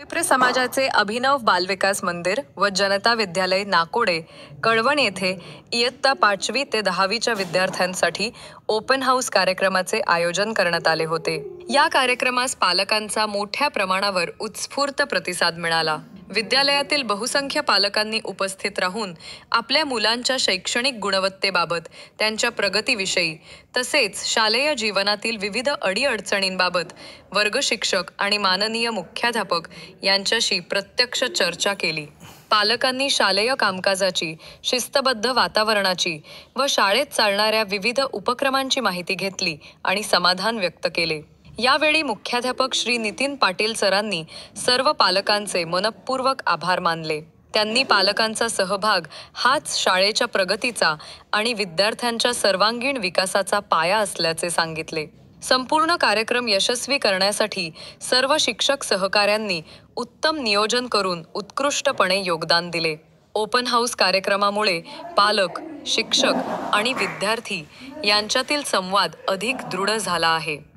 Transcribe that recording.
विप्र समाजाचे अभिनव बालविकास मंदिर व जनता विद्यालय नाकोडे कळवण येथे इयत्ता 5वी ते 10वीच्या विद्यार्थ्यांसाठी ओपन हाऊस कार्यक्रमाचे आयोजन करण्यात आले होते। या कार्यक्रमास पालकांचा मोठ्या प्रमाणावर उत्स्फूर्त प्रतिसाद मिळाला। विद्यालयातील बहुसंख्य पालकांनी उपस्थित राहून आपल्या मुलांच्या शैक्षणिक गुणवत्तेबाबत, त्यांच्या प्रगतीविषयी तसेच शालेय जीवनातील विविध अडीअडचणींबाबत वर्ग शिक्षक आणि माननीय मुख्याध्यापक यांच्याशी प्रत्यक्ष चर्चा केली। पालकांनी शालेय कामकाजाची, शिस्तबद्ध वातावरणाची व शाळेत चालणाऱ्या विविध उपक्रमांची माहिती घेतली आणि समाधान व्यक्त केले। यावेळी मुख्याध्यापक श्री नितीन पाटील सरांनी सर्व पालकांचे मनःपूर्वक आभार मानले। त्यांनी पालकांचा सहभाग हाच शाळेच्या प्रगतीचा आणि विद्यार्थ्यांच्या सर्वांगीण विकासाचा पाया असल्याचे सांगितले। संपूर्ण कार्यक्रम यशस्वी करण्यासाठी सर्व शिक्षक सहकाऱ्यांनी उत्तम नियोजन करून उत्कृष्टपणे योगदान दिले। ओपन हाऊस कार्यक्रमामुळे पालक, शिक्षक आणि विद्यार्थी यांच्यातील संवाद अधिक दृढ झाला आहे।